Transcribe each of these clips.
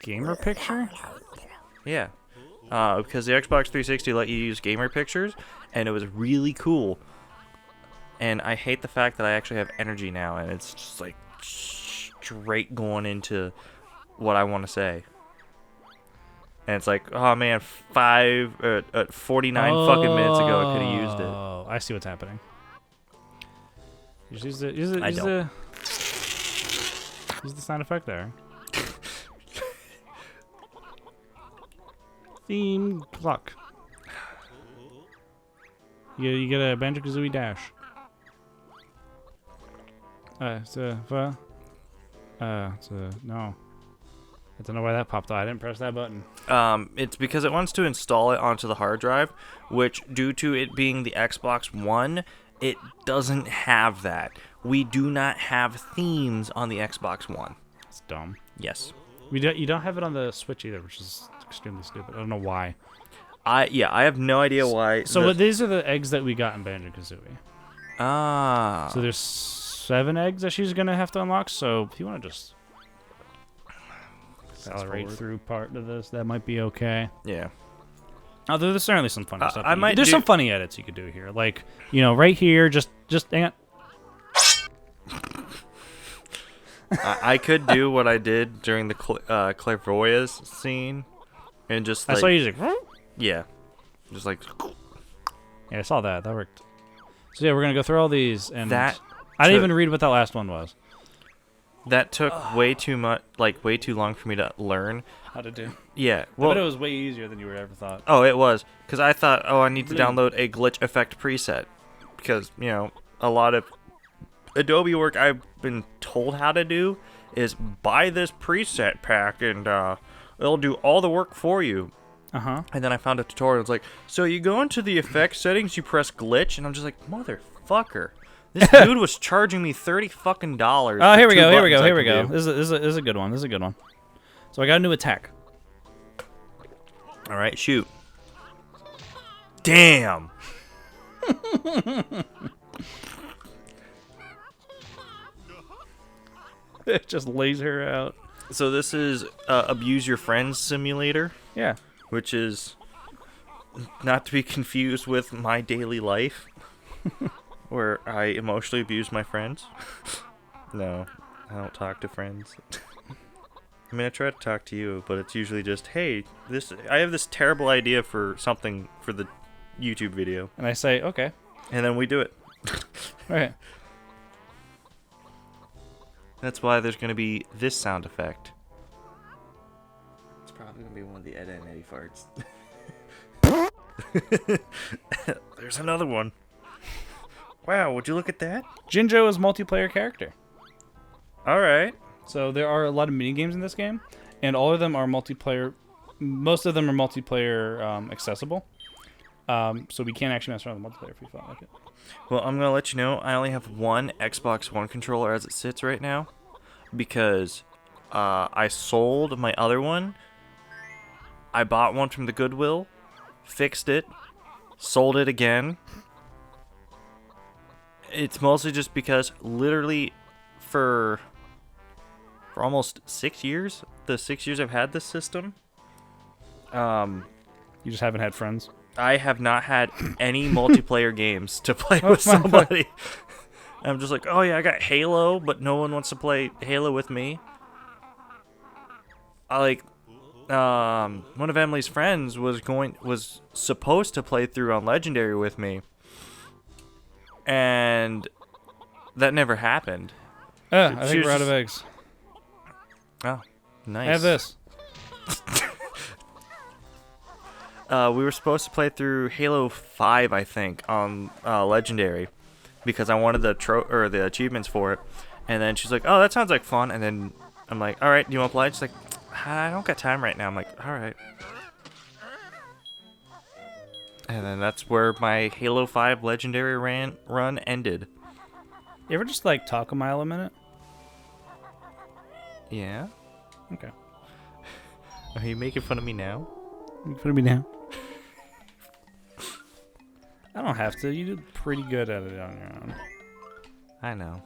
gamer picture? Yeah. Because the Xbox 360 let you use gamer pictures, and it was really cool. And I hate the fact that I actually have energy now, and it's just like straight going into what I want to say. And it's like, oh man, 49 fucking minutes ago I could have used it. Oh, I see what's happening. Use the sound effect there. Theme clock. You get a Banjo-Kazooie dash. No. I don't know why that popped out. I didn't press that button. It's because it wants to install it onto the hard drive, which, due to it being the Xbox One, it doesn't have that. We do not have themes on the Xbox One. It's dumb. Yes. You don't have it on the Switch either, which is extremely stupid. I don't know why. I have no idea why. So these are the eggs that we got in Banjo-Kazooie. Ah. So there's 7 eggs that she's gonna have to unlock. So if you want to just accelerate through part of this, that might be okay. Yeah. Oh, there's certainly some funny stuff. There's some funny edits you could do here, like right here. Just hang on. I could do what I did during the Clairvoyance scene, and just like, I saw you just yeah, just like yeah, I saw that. That worked. So yeah, we're gonna go through all these, and I didn't even read what that last one was. That took way too much, way too long for me to learn How to do. Yeah, Well, I bet it was way easier than you would ever thought. Oh, it was, because I thought, I need to download a glitch effect preset, because a lot of Adobe work I've been told how to do is buy this preset pack and it'll do all the work for you. And then I found a tutorial. It's like, so you go into the effects settings, you press glitch, and I'm just like, motherfucker. This dude was charging me $30 fucking dollars. Oh, here we go. This is a good one. So I got a new attack. All right, shoot. Damn. It just lays her out. So this is Abuse Your Friends Simulator. Yeah. Which is not to be confused with My Daily Life, where I emotionally abuse my friends. No, I don't talk to friends. I mean, I try to talk to you, but it's usually just, hey, I have this terrible idea for something for the YouTube video. And I say, okay. And then we do it. Right. That's why there's going to be this sound effect. It's probably going to be one of the Ed and Eddie farts. There's another one. Wow, would you look at that? Jinjo is a multiplayer character. Alright. So there are a lot of mini games in this game, and all of them are multiplayer. Most of them are multiplayer accessible. So we can't actually mess around with multiplayer if we feel like it. Well, I'm going to let you know, I only have one Xbox One controller as it sits right now, because I sold my other one. I bought one from the Goodwill, fixed it, sold it again. It's mostly just because literally for almost 6 years, the 6 years I've had this system, you just haven't had friends? I have not had any multiplayer games to play with somebody. I'm just like, oh yeah, I got Halo, but no one wants to play Halo with me. One of Emily's friends was supposed to play through on Legendary with me, and that never happened. I think we're out of eggs. Oh, nice. I have this. We were supposed to play through Halo 5, I think, on Legendary, because I wanted the achievements for it. And then she's like, "Oh, that sounds like fun." And then I'm like, "All right, do you want to play?" She's like, "I don't got time right now." I'm like, "All right." And then that's where my Halo 5 Legendary run ended. You ever just talk a mile a minute? Yeah. Okay. Are you making fun of me now? Making fun of me now? I don't have to. You did pretty good at it on your own. I know.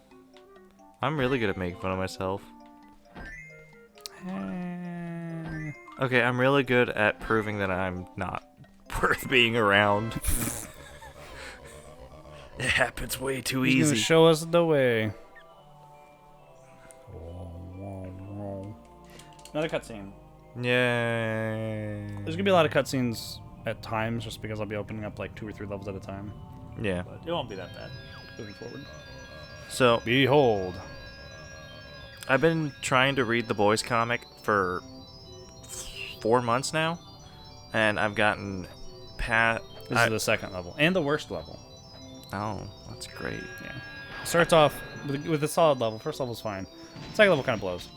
I'm really good at making fun of myself. Okay, I'm really good at proving that I'm not worth being around. It happens way too He's gonna easy. show us the way. Another cutscene. Yay. There's gonna be a lot of cutscenes at times, just because I'll be opening up like 2 or 3 levels at a time. Yeah. But it won't be that bad moving forward. So, Behold. I've been trying to read the boys comic for 4 months now, and I've gotten past. This is the second level and the worst level. Oh, that's great. Yeah. It starts off with a solid level. First level's fine. Second level kind of blows.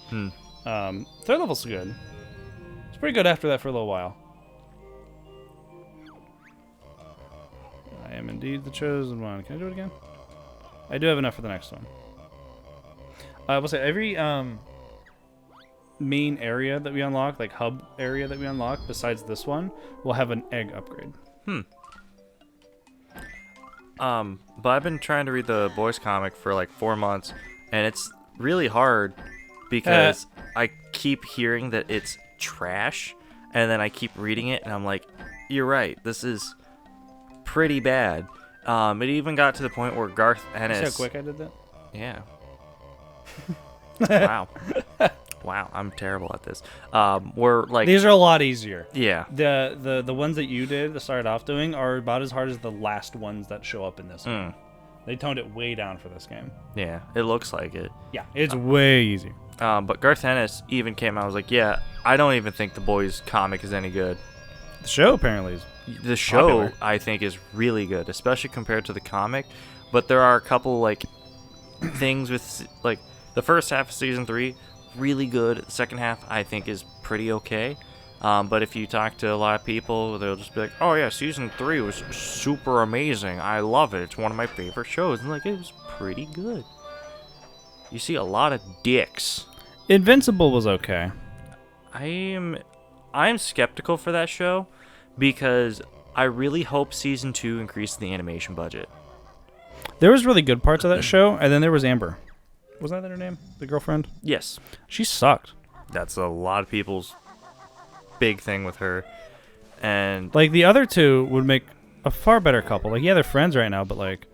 Third level's good. It's pretty good after that for a little while. I am indeed the chosen one. Can I do it again? I do have enough for the next one. I will say every main area that we unlock, like hub area that we unlock, besides this one, will have an egg upgrade. But I've been trying to read the boys comic for like 4 months, and it's really hard because I keep hearing that it's trash, and then I keep reading it, and I'm like, you're right, this is pretty bad. It even got to the point where Garth Ennis... See how quick I did that? Yeah. Wow. Wow, I'm terrible at this. We're like... These are a lot easier. Yeah. The ones that you did to start off doing are about as hard as the last ones that show up in this game. They toned it way down for this game. Yeah, it looks like it. Yeah, it's way easier. But Garth Ennis even came out and was like, yeah, I don't even think the boys comic is any good. The show apparently is The show, popular. I think, is really good, especially compared to the comic. But there are a couple, like, things with, like, the first half of Season 3, really good. The second half, I think, is pretty okay. But if you talk to a lot of people, they'll just be like, oh, yeah, Season 3 was super amazing. I love it. It's one of my favorite shows. And, like, it was pretty good. You see a lot of dicks. Invincible was okay. I'm skeptical for that show because I really hope Season 2 increases the animation budget. There was really good parts of that show, and then there was Amber. Wasn't that her name? The girlfriend? Yes. She sucked. That's a lot of people's big thing with her. And Like, the other two would make a far better couple. Like, yeah, they're friends right now, but, like,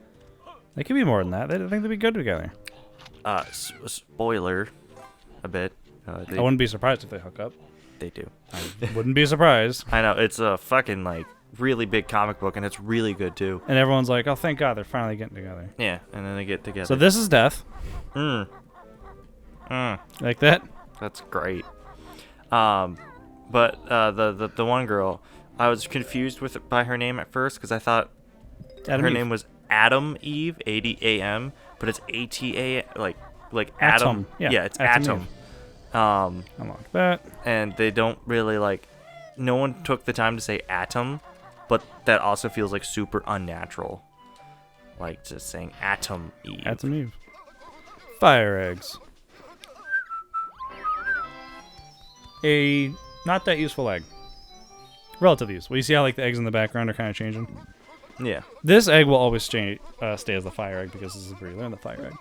they could be more than that. I think they'd be good together. spoiler a bit. I wouldn't be surprised if they hook up. They do. Wouldn't be surprised. I know. It's a fucking, like, really big comic book, and it's really good, too. And everyone's like, oh, thank God, they're finally getting together. Yeah, and then they get together. So this is death. Like that? That's great. But the one girl, I was confused by her name at first because I thought Adam her Eve. name was Adam Eve, A-D-A-M, but it's A-T-A, like Atom. Atom. Yeah, It's Atom Atom. Unlock that. And they don't really, like, no one took the time to say Atom, but that also feels like super unnatural. Like just saying Atom Eve. Atom Eve. Fire eggs. A not that useful egg. Relative use. Well, you see how like the eggs in the background are kind of changing? Yeah. This egg will always stay as the fire egg because this is where you learn the fire egg.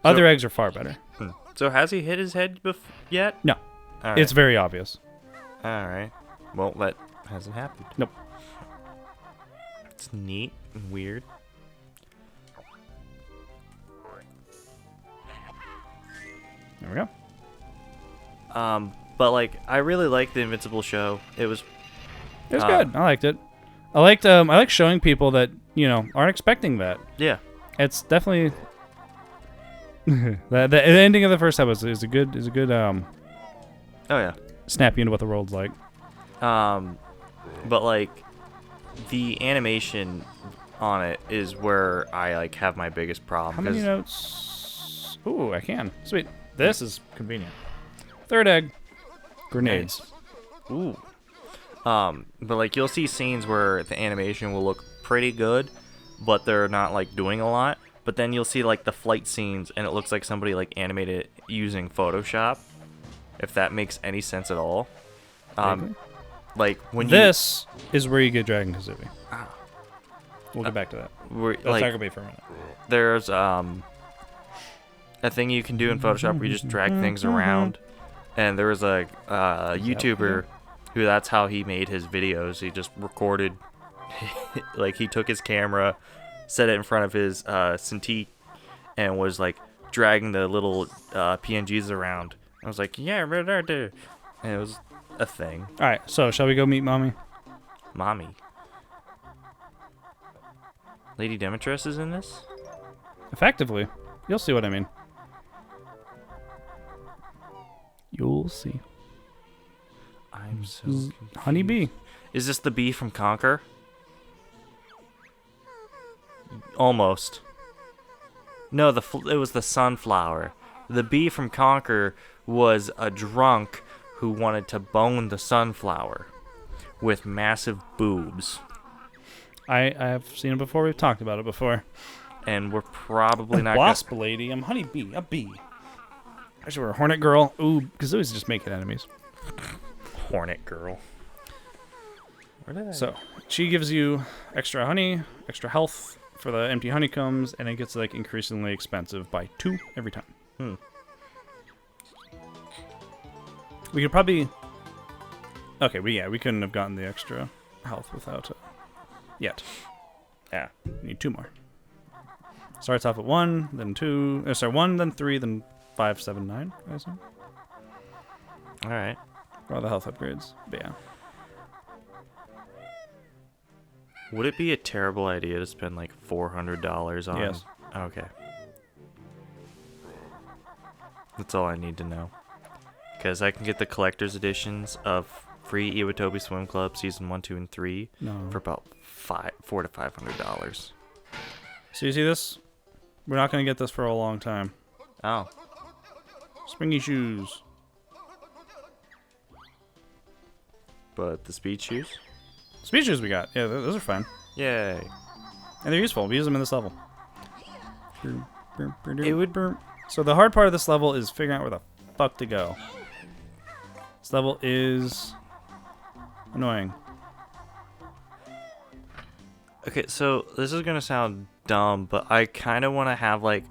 Other eggs are far better. So has he hit his head yet? No. All right. It's very obvious. All right. Well, that hasn't happened. Nope. It's neat and weird. There we go. But like, I really liked the Invincible show. It was It was good. I liked it. I like showing people that, you know, aren't expecting that. yeah. It's definitely the ending of the first episode is a good Oh yeah. snap you into what the world's like. But like, the animation on it is where I like have my biggest problem. How many notes? Ooh, I can. Sweet. This is convenient. Third egg. Grenades. Nice. Ooh. But like, you'll see scenes where the animation will look pretty good, but they're not like doing a lot. But then you'll see like the flight scenes, and it looks like somebody like animated it using Photoshop. If that makes any sense at all. Like when This is where you get Dragon-Kazooie. We'll get back to that. Where, Let's like, talk about it for a minute. there's a thing you can do in Photoshop where you just drag things around. And there was a YouTuber who that's how he made his videos. He just recorded, like he took his camera, set it in front of his Cintiq, and was like dragging the little PNGs around. I was like, yeah, right there. And it was a thing. All right, so shall we go meet Mommy? Mommy. Lady Demetress is in this? Effectively. You'll see what I mean. You'll see. I'm so confused. Honeybee. Is this the bee from Conquer? Almost. No, it was the sunflower. The bee from Conquer was a drunk who wanted to bone the sunflower with massive boobs. I have seen it before. We've talked about it before. And we're probably not Wasp lady. I'm honeybee. A bee. Actually, we're a hornet girl. Ooh, Kazooie's just making enemies. Hornet girl. Where did I... So, she gives you extra honey, extra health for the empty honeycombs, and it gets like increasingly expensive by 2 every time. We could probably... Okay, we couldn't have gotten the extra health without it. Yet. Yeah, we need 2 more. Starts off at 1, then 2... sorry, 1, then 3, then 5, 7, 9, I assume. Alright. For all the health upgrades. But yeah. Would it be a terrible idea to spend like $400 on... Yes. Okay. That's all I need to know. Because I can get the collector's editions of free Iwatobi Swim Club Season 1, 2, and 3 for about $400 to $500. So you see this? We're not going to get this for a long time. Oh. Springy shoes. But the speed shoes? Speed shoes we got. Yeah, those are fine. Yay. And they're useful. We use them in this level. It would... So the hard part of this level is figuring out where the fuck to go. This level is annoying. Okay, so this is going to sound dumb, but I kind of want to have like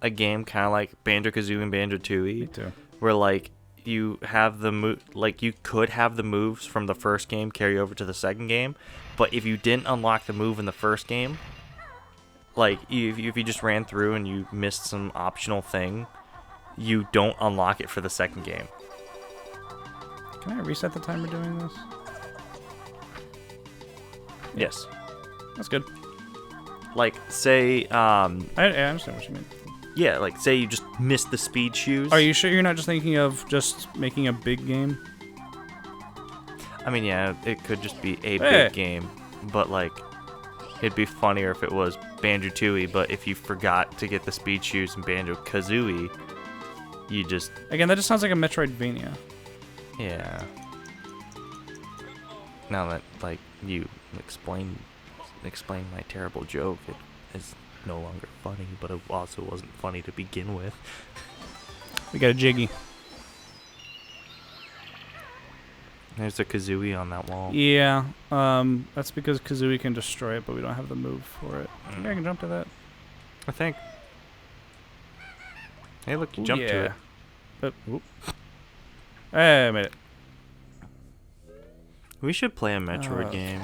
a game kind of like Banjo-Kazooie and Banjo-Tooie. Me too. Where like you have the you could have the moves from the first game carry over to the second game, but if you didn't unlock the move in the first game, like if you just ran through and you missed some optional thing, you don't unlock it for the second game. Can I reset the timer doing this? Yes. That's good. Like say I understand what you mean. yeah, like say you just missed the speed shoes. Are you sure you're not just thinking of just making a big game? I mean, yeah, it could just be a big game, but like it'd be funnier if it was Banjo-Tooie, but if you forgot to get the speed shoes in Banjo-Kazooie, you just... Again, that just sounds like a Metroidvania. Yeah. Now that, like, you explain my terrible joke, it is no longer funny, but it also wasn't funny to begin with. We got a Jiggy. There's a Kazooie on that wall. Yeah, that's because Kazooie can destroy it, but we don't have the move for it. Maybe I can jump to that. I think. Hey, look, you jumped to it. But, hey, I made it. We should play a Metroid game.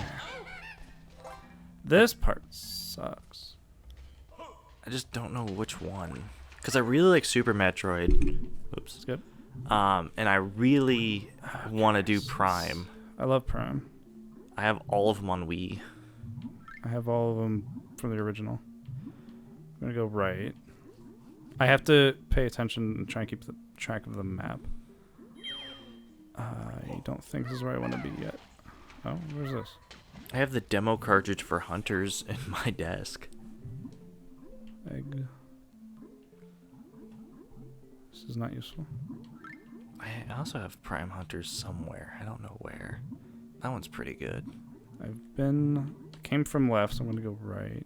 This part sucks. I just don't know which one. Because I really like Super Metroid. Oops. It's good. And I really want to do Prime. I love Prime. I have all of them on Wii. I have all of them from the original. I'm going to go right. I have to pay attention and try and keep the track of the map. I don't think this is where I want to be yet. Oh, where's this? I have the demo cartridge for Hunters in my desk. Egg. This is not useful. I also have Prime Hunters somewhere. I don't know where. That one's pretty good. Came from left, so I'm going to go right.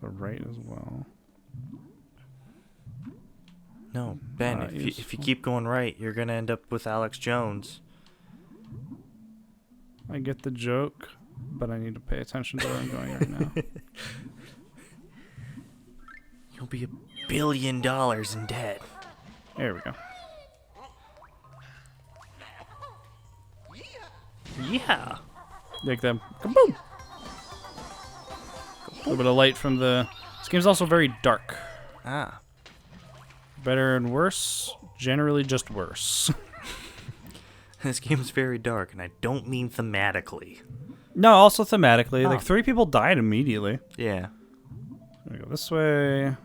So right as well. No, Ben, if you keep going right, you're going to end up with Alex Jones. I get the joke. but I need to pay attention to where I'm going right now. You'll be $1 billion in debt. There we go. Yeah. Like them. Kaboom! A little bit of light from the... This game's also very dark. Ah. Better and worse. Generally just worse. This game's very dark, and I don't mean thematically. No, also thematically. Oh. Like 3 people died immediately. Yeah. We go this way.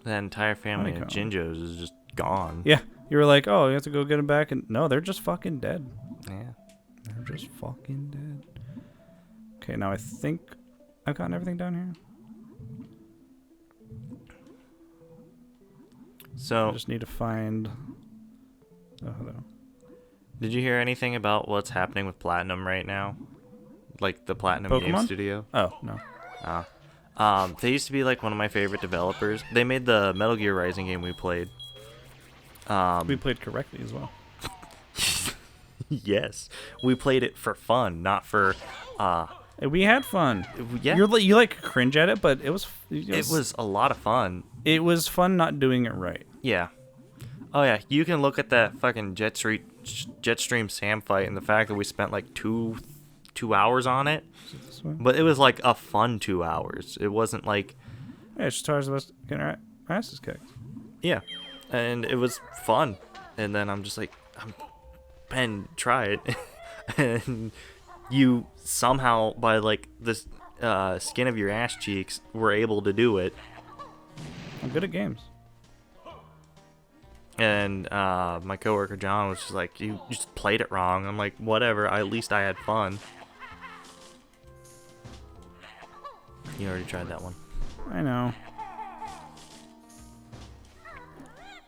That entire family of Honeycomb. Jinjos is just gone. Yeah. You were like, oh, you have to go get them back. And no, they're just fucking dead. Yeah. They're just fucking dead. Okay, now I think I've gotten everything down here. So, I just need to find... Oh, hello. did you hear anything about what's happening with Platinum right now? Like the Platinum Game Pokemon? Studio? Oh, no. They used to be like one of my favorite developers. They made the Metal Gear Rising game we played. We played correctly as well. Yes. We played it for fun, not for... Hey, we had fun. Yeah. You like cringe at it, but it was a lot of fun. It was fun not doing it right. Yeah. Oh, yeah. You can look at that fucking Jetstream Sam fight and the fact that we spent like two hours on it. Is it this way? But it was like a fun 2 hours. It wasn't like... Yeah, it's just ours of us getting our asses kicked. Yeah. And it was fun. And then I'm just like, Ben, try it. And you somehow, by like this skin of your ass cheeks, were able to do it. I'm good at games. And my coworker John was just like, you just played it wrong. I'm like, whatever. At least I had fun. You already tried that one. I know.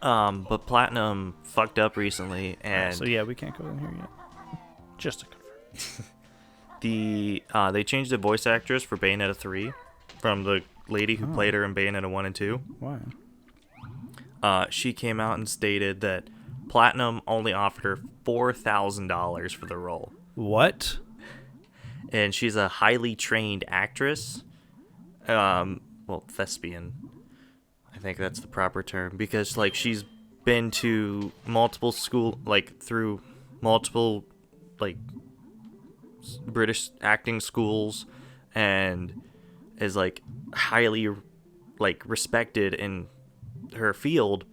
But Platinum fucked up recently, and So yeah, we can't go in here yet. Just to confirm. they changed the voice actress for Bayonetta 3 from the lady who played her in Bayonetta 1 and 2. Why? She came out and stated that Platinum only offered her $4,000 for the role. What? And she's a highly trained actress. Well, thespian. I think that's the proper term, because like she's been to multiple through multiple like British acting schools, and is like highly like respected in her field.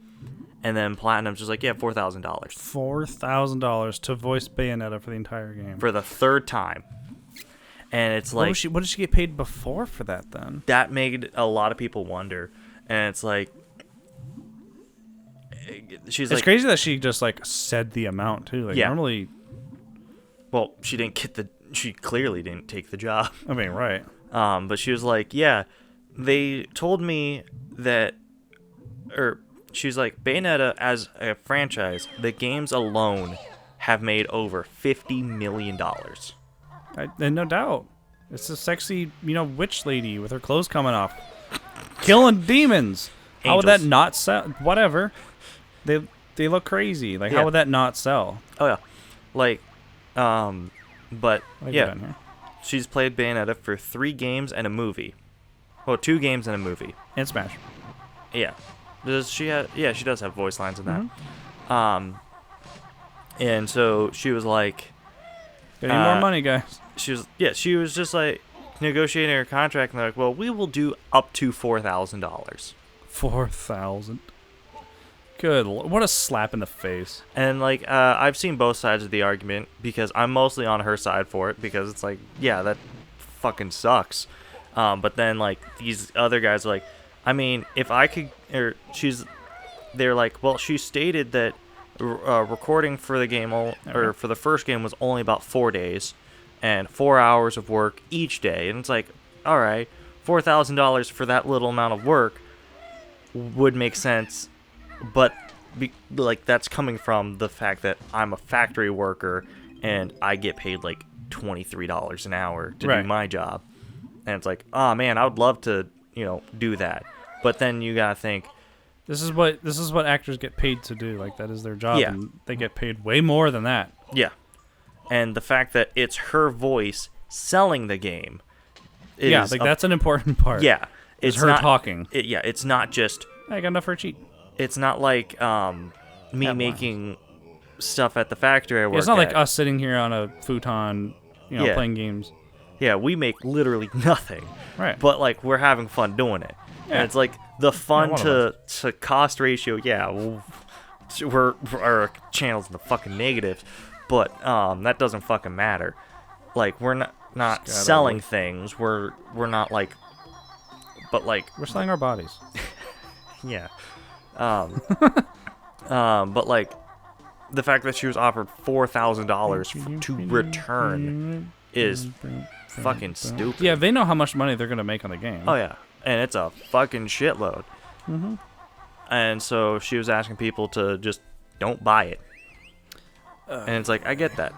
And then Platinum's just like, yeah, $4,000. $4,000 to voice Bayonetta for the entire game. For the third time. And it's like... What did she get paid before for that, then? That made a lot of people wonder. And it's like... It's crazy that she just, like, said the amount, too. Like, yeah. Normally... Well, she didn't get the... She clearly didn't take the job. I mean, right. But she was like, yeah, they told me that... Or... She's like, Bayonetta as a franchise, the games alone have made over $50 million. And no doubt. It's a sexy, witch lady with her clothes coming off. Killing demons. Angels. How would that not sell? Whatever. They look crazy. Like, Yeah. how would that not sell? Oh, yeah. Like, but, yeah. She's played Bayonetta for 3 games and a movie. Well, 2 games and a movie. And Smash. Yeah. She does have voice lines in that. Mm-hmm. And so she was like, Need more money, guys. she was just like negotiating her contract, and they're like, well, we will do up to $4,000. 4,000. Good Lord. What a slap in the face. And like, I've seen both sides of the argument, because I'm mostly on her side for it, because it's like, yeah, that fucking sucks. But then like these other guys are like, I mean, if I could, they're like, well, she stated that recording for the game, or for the first game, was only about 4 days, and 4 hours of work each day. And it's like, all right, $4,000 for that little amount of work would make sense, but like that's coming from the fact that I'm a factory worker and I get paid like $23 an hour to do my job. And it's like, oh man, I would love to, do that. But then you gotta think, this is what actors get paid to do. Like, that is their job, Yeah. and they get paid way more than that. yeah. And the fact that it's her voice selling the game is... Yeah, like that's an important part. Yeah. It's her talking. It's not just... I got enough for a cheat. It's not like me making stuff at the factory I work It's not like at. us sitting here on a futon, playing games. Yeah, we make literally nothing. Right. But, like, we're having fun doing it. Yeah. And it's like the fun one to cost ratio, our channel's in the fucking negatives, but that doesn't fucking matter. Like, we're not selling things. We're not like, but like we're selling our bodies. Yeah. But like the fact that she was offered $4,000 to return is fucking stupid. Yeah, they know how much money they're gonna make on the game. Oh yeah, and it's a fucking shitload. Mm-hmm. And so she was asking people to just don't buy it. And it's like, I get that.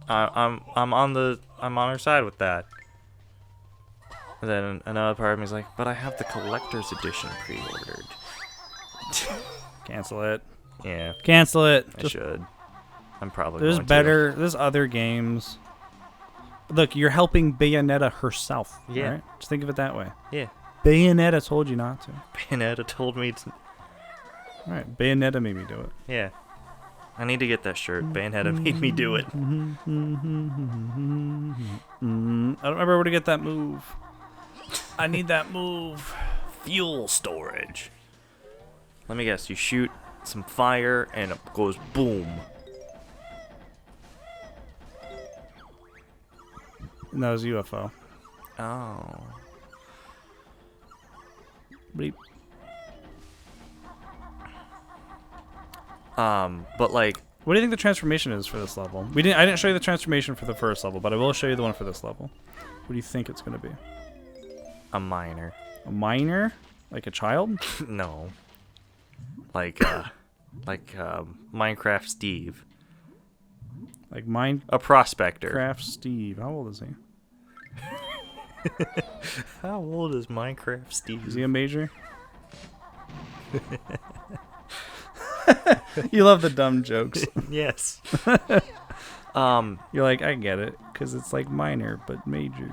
I'm on her side with that. And then another part of me is like, but I have the collector's edition pre-ordered. Cancel it. Yeah. Cancel it. I should. I'm probably There's going better. There's other games. Look, you're helping Bayonetta herself. Yeah. Right? Just think of it that way. Yeah. Bayonetta told you not to. Bayonetta told me to. All right. Bayonetta made me do it. Yeah. I need to get that shirt. Bayonetta made me do it. I don't remember where to get that move. I need that move. Fuel storage. Let me guess. You shoot some fire and it goes boom. And that was UFO. Oh. Bleep. But like, what do you think the transformation is for this level? I didn't show you the transformation for the first level, but I will show you the one for this level. What do you think it's gonna be? a miner. A miner? Like a child? No. Like Minecraft Steve. Like A prospector. Minecraft Steve. How old is he? How old is Minecraft Steve? Is he a major? You love the dumb jokes. Yes. You're like, I get it, because it's like minor, but major.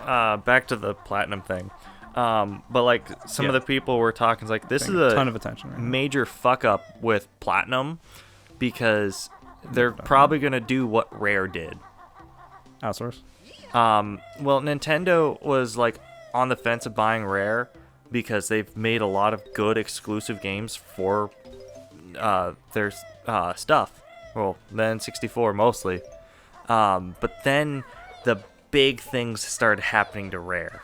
Back to the platinum thing. But like some of the people were talking, like this is a ton of attention right now. major fuck up with platinum, because they're probably gonna do what Rare did. Outsource. Well, Nintendo was like on the fence of buying Rare because they've made a lot of good exclusive games for their stuff. Well, then 64 mostly. But then the big things started happening to Rare.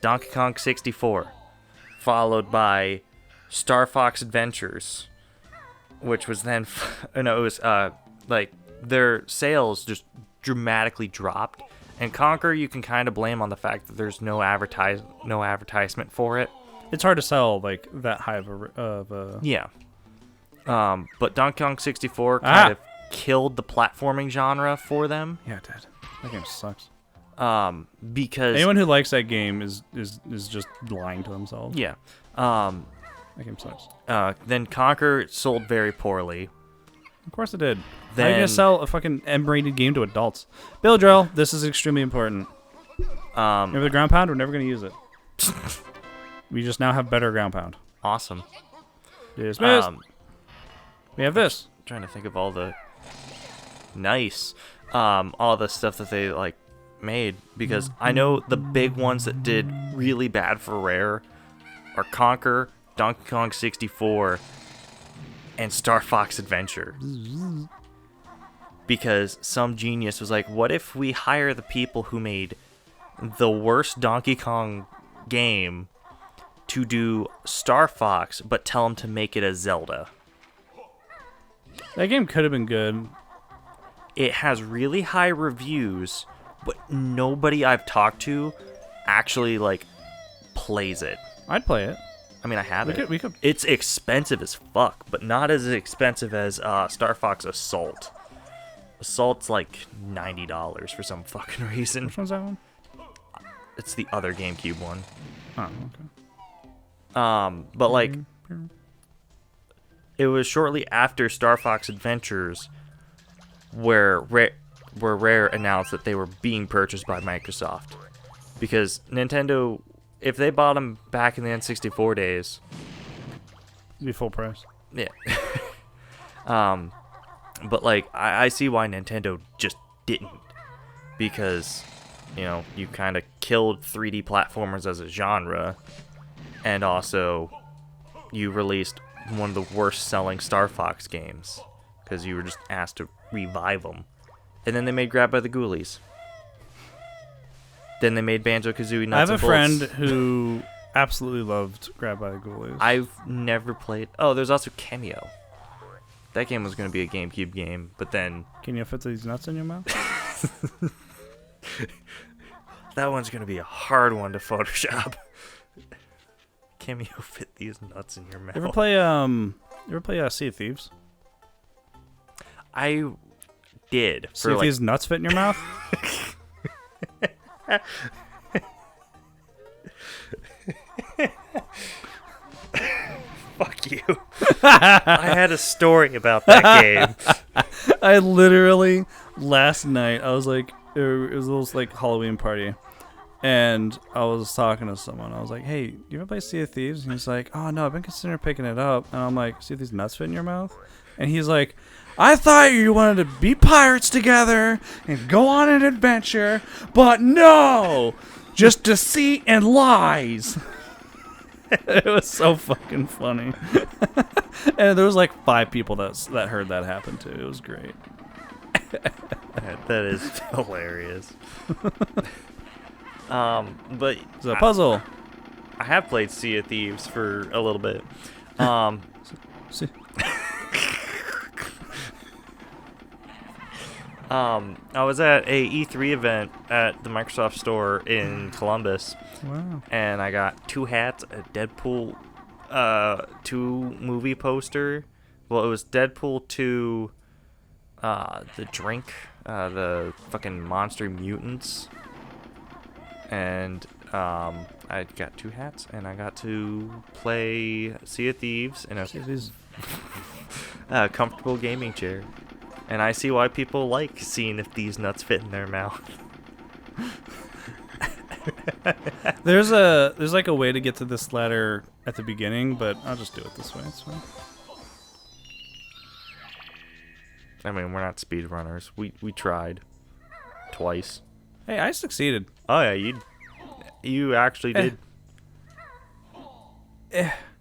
Donkey Kong 64, followed by Star Fox Adventures, which was then it was like their sales just dramatically dropped. And Conquer, you can kind of blame on the fact that there's no advertisement for it. It's hard to sell like that high of a Yeah. But Donkey Kong 64 kind of killed the platforming genre for them. Yeah, it did. That game sucks. Because anyone who likes that game is just lying to themselves. Yeah. That game sucks. Then Conquer sold very poorly. Of course it did. How Then are you gonna sell a fucking M-rated game to adults? Bill Drill, this is extremely important. Remember the ground pound? We're never gonna use it. We just now have better ground pound. Awesome. Dismissed. We have this. Trying to think of all the nice, all the stuff that they like made, because I know the big ones that did really bad for Rare are Conquer, Donkey Kong 64, and Star Fox Adventure. Because some genius was like, what if we hire the people who made the worst Donkey Kong game to do Star Fox, but tell them to make it a Zelda? That game could have been good. It has really high reviews, but nobody I've talked to actually like plays it. I'd play it. I mean, I have it. We could. It's expensive as fuck, but not as expensive as Star Fox Assault. Assault's like $90 for some fucking reason. Which one's that one? It's the other GameCube one. Oh, okay. But like, it was shortly after Star Fox Adventures where Rare announced that they were being purchased by Microsoft. Because Nintendo, if they bought them back in the N64 days, It'd be full price. yeah. But like, I see why Nintendo just didn't. Because, you know, you kind of killed 3D platformers as a genre. And also, you released one of the worst selling Star Fox games. Because you were just asked to revive them. And then they made Grab by the Ghoulies. Then they made Banjo-Kazooie Nuts I have a and friend Bolts. who absolutely loved Grab by the Ghoulies. I've never played... Oh, there's also Cameo. That game was going to be a GameCube game, but then... Can you fit these nuts in your mouth? That one's going to be a hard one to Photoshop. Cameo fit these nuts in your mouth. You ever play Sea of Thieves? I did. See if these nuts fit in your mouth? Fuck you. I had a story about that game. I literally, last night, I was like, it was a little like Halloween party. And I was talking to someone. I was like, hey, you ever play Sea of Thieves? And he's like, oh, no, I've been considering picking it up. And I'm like, see if these nuts fit in your mouth? And he's like, I thought you wanted to be pirates together and go on an adventure, but no! Just deceit and lies. It was so fucking funny. And there was like 5 people that heard that happen too. It was great. That is hilarious. But It's a puzzle. I have played Sea of Thieves for a little bit. See? I was at a E3 event at the Microsoft store in Columbus, Wow. and I got 2 hats, a Deadpool 2 movie poster. Well, it was Deadpool 2, the drink, the fucking Monster Mutants, and I got 2 hats, and I got to play Sea of Thieves in a comfortable gaming chair. And I see why people like seeing if these nuts fit in their mouth. There's like a way to get to this ladder at the beginning, but I'll just do it this way. It's fine. I mean, we're not speedrunners. We tried twice. Hey, I succeeded. Oh yeah, you actually did.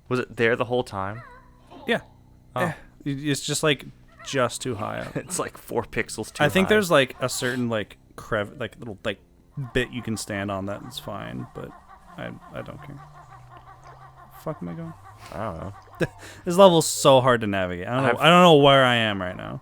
Was it there the whole time? Yeah. Oh. It's just like just too high up. It's like 4 pixels too high. I think there's like a certain like little like bit you can stand on that is fine, but I don't care. Fuck am I going? I don't know. This level's so hard to navigate. I don't know where I am right now.